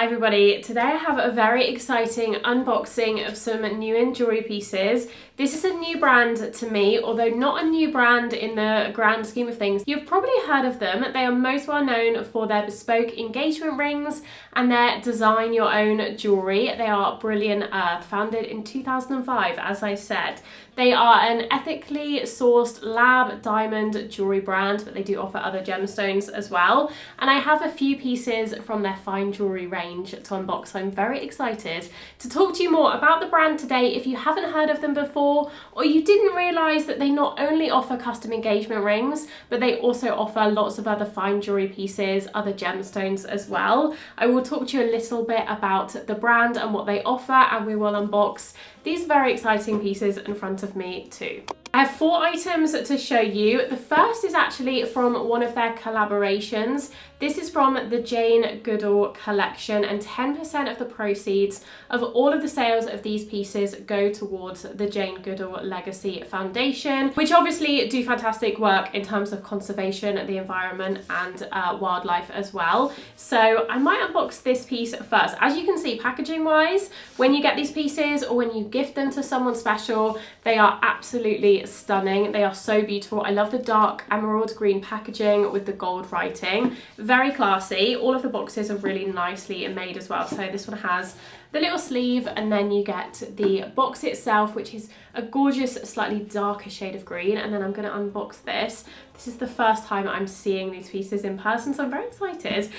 Hi everybody, today I have a very exciting unboxing of some new in jewellery pieces. This is a new brand to me, although not a new brand in the grand scheme of things. You've probably heard of them. They are most well known for their bespoke engagement rings and their design your own jewellery. They are Brilliant Earth, founded in 2005, as I said. They are an ethically sourced lab diamond jewellery brand, but they do offer other gemstones as well. And I have a few pieces from their fine jewellery range to unbox, so I'm very excited to talk to you more about the brand today if you haven't heard of them before, or you didn't realise that they not only offer custom engagement rings, but they also offer lots of other fine jewellery pieces, other gemstones as well. I will talk to you a little bit about the brand and what they offer, and we will unbox these very exciting pieces in front of me too. I have 4 items to show you. The first is actually from one of their collaborations. This is from the Jane Goodall collection, and 10% of the proceeds of all of the sales of these pieces go towards the Jane Goodall Legacy Foundation, which obviously do fantastic work in terms of conservation, the environment and wildlife as well. So I might unbox this piece first. As you can see, packaging wise, when you get these pieces or when you gift them to someone special, they are absolutely stunning. They are so beautiful. I love the dark emerald green packaging with the gold writing. Very classy. All of the boxes are really nicely made as well. So this one has the little sleeve, and then you get the box itself, which is a gorgeous slightly darker shade of green. And then I'm going to unbox this. This is the first time I'm seeing these pieces in person, so I'm very excited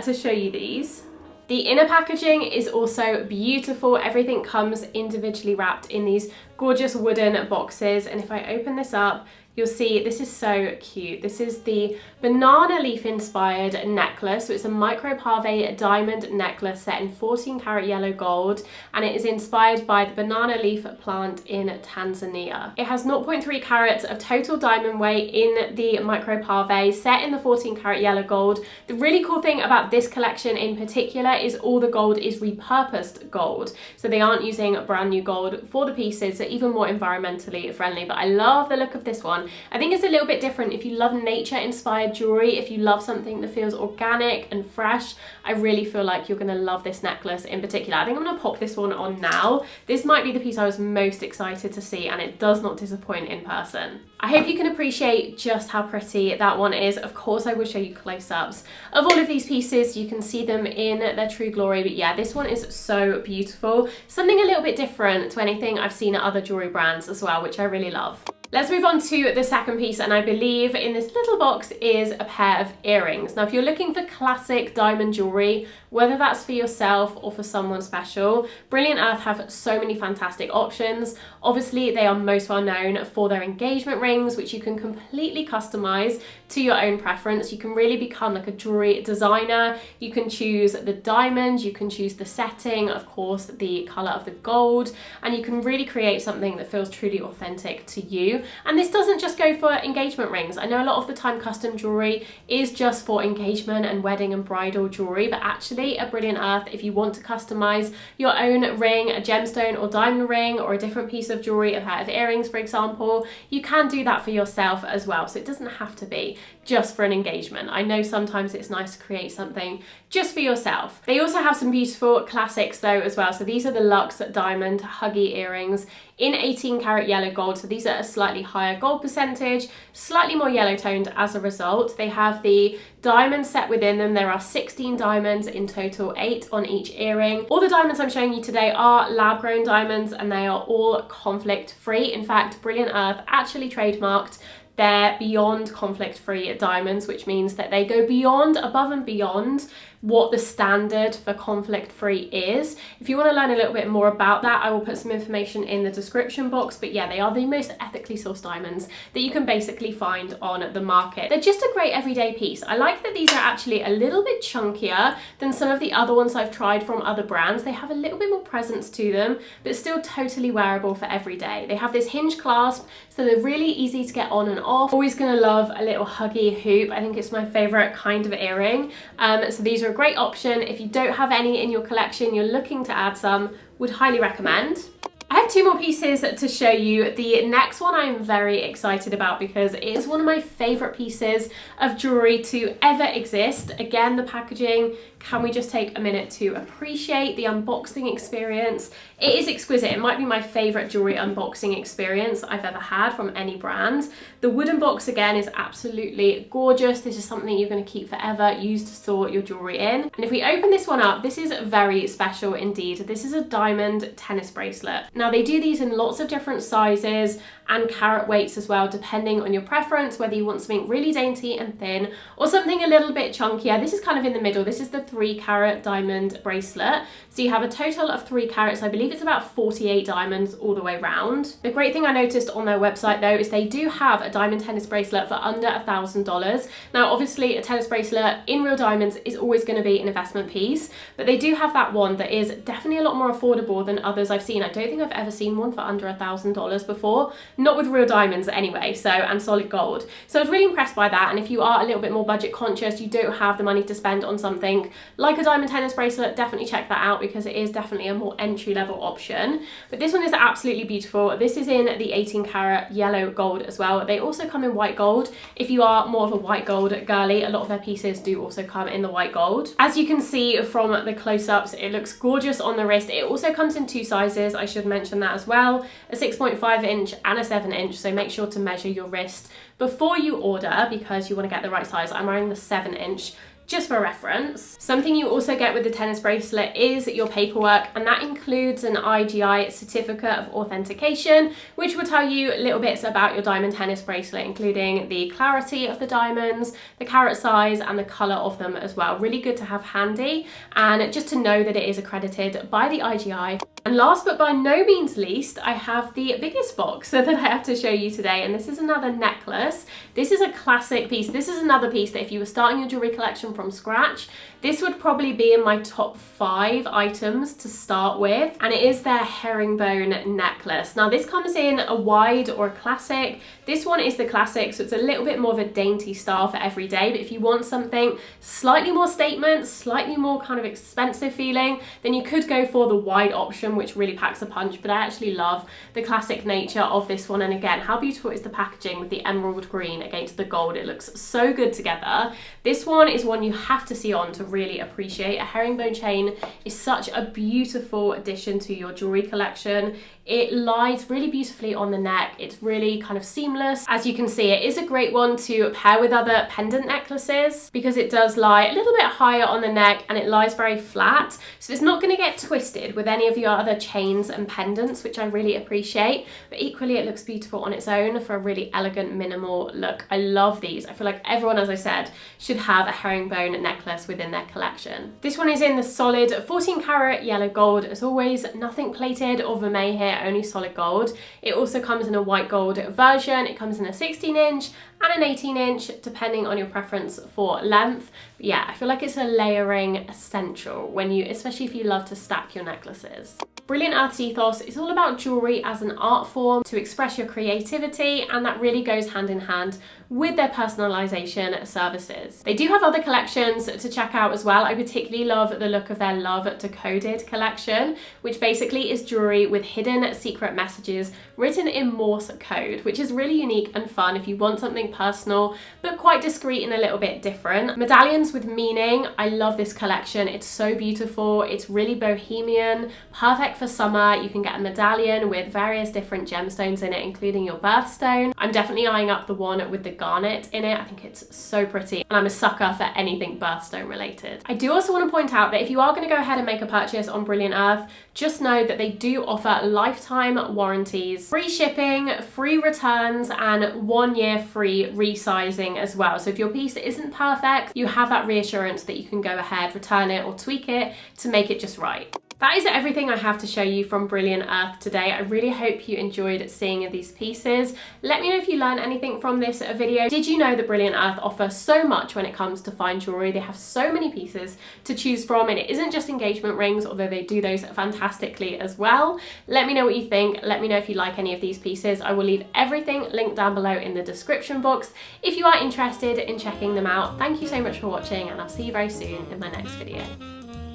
to show you these. The inner packaging is also beautiful. Everything comes individually wrapped in these gorgeous wooden boxes, and if I open this up, you'll see this is so cute. This is the banana leaf inspired necklace. So it's a micro pave diamond necklace set in 14 karat yellow gold, and it is inspired by the banana leaf plant in Tanzania. It has 0.3 carats of total diamond weight in the micro pave, set in the 14 karat yellow gold. The really cool thing about this collection in particular is all the gold is repurposed gold. So they aren't using brand new gold for the pieces, so even more environmentally friendly. But I love the look of this one. I think it's a little bit different if you love nature inspired jewelry, if you love something that feels organic and fresh. I really feel like you're going to love this necklace in particular. I think I'm going to pop this one on now. This might be the piece I was most excited to see, and it does not disappoint in person. I hope you can appreciate just how pretty that one is. Of course, I will show you close-ups of all of these pieces. You can see them in their true glory, but yeah, this one is so beautiful. Something a little bit different to anything I've seen at other jewelry brands as well, which I really love. Let's move on to the second piece, and I believe in this little box is a pair of earrings. Now, if you're looking for classic diamond jewelry, whether that's for yourself or for someone special, Brilliant Earth have so many fantastic options. Obviously, they are most well known for their engagement rings, which you can completely customize to your own preference. You can really become like a jewelry designer. You can choose the diamond, you can choose the setting, of course, the color of the gold, and you can really create something that feels truly authentic to you. And this doesn't just go for engagement rings. I know a lot of the time custom jewelry is just for engagement and wedding and bridal jewelry, but actually at Brilliant Earth, if you want to customize your own ring, a gemstone or diamond ring, or a different piece of jewelry, a pair of earrings, for example, you can do that for yourself as well. So it doesn't have to be just for an engagement. I know sometimes it's nice to create something just for yourself. They also have some beautiful classics though as well. So these are the Luxe diamond huggy earrings in 18 karat yellow gold. So these are a slightly higher gold percentage, slightly more yellow toned as a result. They have the diamonds set within them. There are 16 diamonds in total, 8 on each earring. All the diamonds I'm showing you today are lab grown diamonds, and they are all conflict free. In fact, Brilliant Earth actually trademarked their beyond conflict free diamonds, which means that they go beyond, above and beyond what the standard for conflict free is. If you want to learn a little bit more about that, I will put some information in the description box. But yeah, they are the most ethically sourced diamonds that you can basically find on the market. They're just a great everyday piece. I like that these are actually a little bit chunkier than some of the other ones I've tried from other brands. They have a little bit more presence to them, but still totally wearable for every day. They have this hinge clasp, so they're really easy to get on and off. Always gonna love a little huggy hoop. I think it's my favorite kind of earring. So these are a great option if you don't have any in your collection, you're looking to add some, would highly recommend. I have have two more pieces to show you. The next one I'm very excited about because it is one of my favorite pieces of jewelry to ever exist. Again, the packaging, can we just take a minute to appreciate the unboxing experience? It is exquisite. It might be my favorite jewelry unboxing experience I've ever had from any brand. The wooden box again is absolutely gorgeous. This is something you're going to keep forever, use to store your jewelry in. And if we open this one up, this is very special indeed. This is a diamond tennis bracelet. Now they do these in lots of different sizes and carat weights as well, depending on your preference, whether you want something really dainty and thin or something a little bit chunkier. This is kind of in the middle. This is the 3-carat diamond bracelet. So you have a total of 3 carats. I believe it's about 48 diamonds all the way around. The great thing I noticed on their website though is they do have a diamond tennis bracelet for under $1,000. Now obviously a tennis bracelet in real diamonds is always going to be an investment piece, but they do have that one that is definitely a lot more affordable than others I've seen. I don't think I've ever seen one for under $1,000 before, not with real diamonds anyway, so, and solid gold. So I was really impressed by that, and if you are a little bit more budget conscious, you don't have the money to spend on something like a diamond tennis bracelet, definitely check that out because it is definitely a more entry-level option. But this one is absolutely beautiful. This is in the 18-carat yellow gold as well. They also come in white gold. If you are more of a white gold girly, a lot of their pieces do also come in the white gold. As you can see from the close-ups, it looks gorgeous on the wrist. It also comes in 2 sizes, I should mention that as well, a 6.5 inch and a 7 inch, so make sure to measure your wrist before you order because you want to get the right size. I'm wearing the 7 inch just for reference. Something you also get with the tennis bracelet is your paperwork, and that includes an IGI certificate of authentication, which will tell you little bits about your diamond tennis bracelet, including the clarity of the diamonds, the carat size, and the color of them as well. Really good to have handy, and just to know that it is accredited by the IGI. And last but by no means least, I have the biggest box that I have to show you today, and this is another necklace. This is a classic piece. This is another piece that if you were starting your jewelry collection from scratch, this would probably be in my top 5 items to start with, and it is their herringbone necklace. Now this comes in a wide or a classic. This one is the classic, so it's a little bit more of a dainty style for every day, but if you want something slightly more statement, slightly more kind of expensive feeling, then you could go for the wide option, which really packs a punch. But I actually love the classic nature of this one, and again, how beautiful is the packaging with the emerald green against the gold. It looks so good together. This one is one you have to see on to really appreciate. A herringbone chain is such a beautiful addition to your jewelry collection. It lies really beautifully on the neck. It's really kind of seamless. As you can see, it is a great one to pair with other pendant necklaces because it does lie a little bit higher on the neck and it lies very flat. So it's not going to get twisted with any of your other chains and pendants, which I really appreciate. But equally, it looks beautiful on its own for a really elegant, minimal look. I love these. I feel like everyone, as I said, should have a herringbone necklace within their collection. This one is in the solid 14-carat yellow gold. As always, nothing plated or vermeil here, only solid gold. It also comes in a white gold version. It comes in a 16-inch and an 18-inch, depending on your preference for length. But yeah, I feel like it's a layering essential when you, especially if you love to stack your necklaces. Brilliant Earth's ethos is all about jewelry as an art form to express your creativity, and that really goes hand in hand with their personalization services. They do have other collections to check out as well. I particularly love the look of their Love Decoded collection, which basically is jewelry with hidden secret messages written in Morse code, which is really unique and fun if you want something personal but quite discreet and a little bit different. Medallions with meaning. I love this collection. It's so beautiful. It's really bohemian, perfect for summer. You can get a medallion with various different gemstones in it, including your birthstone. I'm definitely eyeing up the one with the garnet in it. I think it's so pretty, and I'm a sucker for anything birthstone related. I do also want to point out that if you are going to go ahead and make a purchase on Brilliant Earth, just know that they do offer lifetime warranties, free shipping, free returns, and 1 year free resizing as well. So if your piece isn't perfect, you have that reassurance that you can go ahead, return it, or tweak it to make it just right. That is everything I have to show you from Brilliant Earth today. I really hope you enjoyed seeing these pieces. Let me know if you learned anything from this video. Did you know that Brilliant Earth offers so much when it comes to fine jewelry? They have so many pieces to choose from, and it isn't just engagement rings, although they do those fantastically as well. Let me know what you think. Let me know if you like any of these pieces. I will leave everything linked down below in the description box if you are interested in checking them out. Thank you so much for watching, and I'll see you very soon in my next video.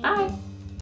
Bye!